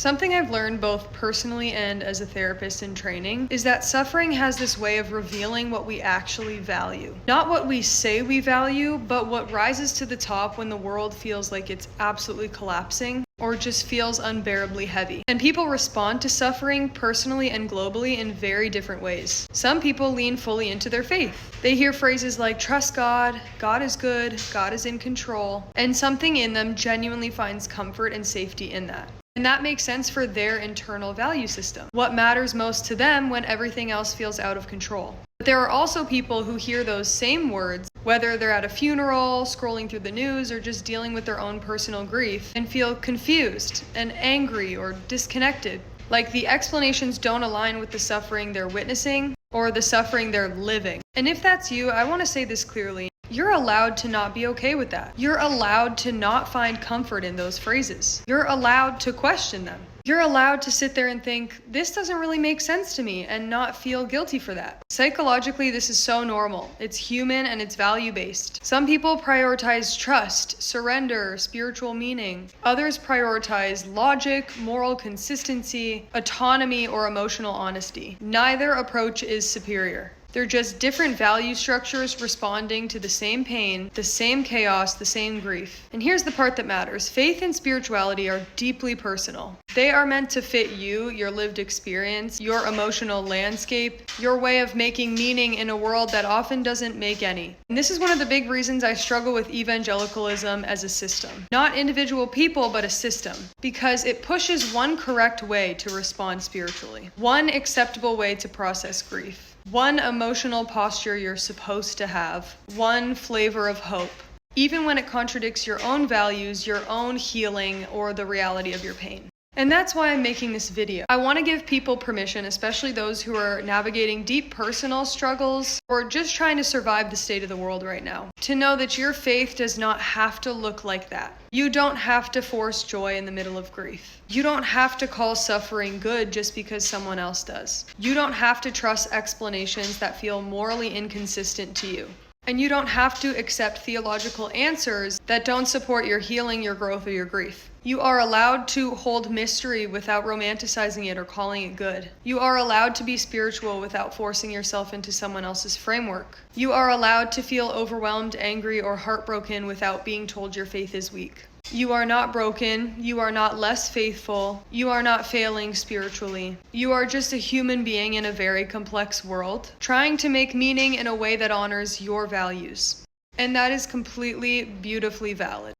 Something I've learned both personally and as a therapist in training is that suffering has this way of revealing what we actually value. Not what we say we value, but what rises to the top when the world feels like it's absolutely collapsing or just feels unbearably heavy. And people respond to suffering personally and globally in very different ways. Some people lean fully into their faith. They hear phrases like, trust God, God is good, God is in control, and something in them genuinely finds comfort and safety in that. And that makes sense for their internal value system. What matters most to them when everything else feels out of control. But there are also people who hear those same words, whether they're at a funeral, scrolling through the news, or just dealing with their own personal grief, and feel confused and angry or disconnected. Like the explanations don't align with the suffering they're witnessing or the suffering they're living. And if that's you, I want to say this clearly. You're allowed to not be okay with that. You're allowed to not find comfort in those phrases. You're allowed to question them. You're allowed to sit there and think, this doesn't really make sense to me, and not feel guilty for that. Psychologically, this is so normal. It's human and it's value-based. Some people prioritize trust, surrender, spiritual meaning. Others prioritize logic, moral consistency, autonomy, or emotional honesty. Neither approach is superior. They're just different value structures responding to the same pain, the same chaos, the same grief. And here's the part that matters. Faith and spirituality are deeply personal. They are meant to fit you, your lived experience, your emotional landscape, your way of making meaning in a world that often doesn't make any. And this is one of the big reasons I struggle with evangelicalism as a system. Not individual people, but a system. Because it pushes one correct way to respond spiritually. One acceptable way to process grief. One emotional posture you're supposed to have, one flavor of hope, even when it contradicts your own values, your own healing, or the reality of your pain. And that's why I'm making this video. I want to give people permission, especially those who are navigating deep personal struggles or just trying to survive the state of the world right now, to know that your faith does not have to look like that. You don't have to force joy in the middle of grief. You don't have to call suffering good just because someone else does. You don't have to trust explanations that feel morally inconsistent to you. And you don't have to accept theological answers that don't support your healing, your growth, or your grief. You are allowed to hold mystery without romanticizing it or calling it good. You are allowed to be spiritual without forcing yourself into someone else's framework. You are allowed to feel overwhelmed, angry, or heartbroken without being told your faith is weak. You are not broken. You are not less faithful. You are not failing spiritually. You are just a human being in a very complex world, trying to make meaning in a way that honors your values. And that is completely, beautifully valid.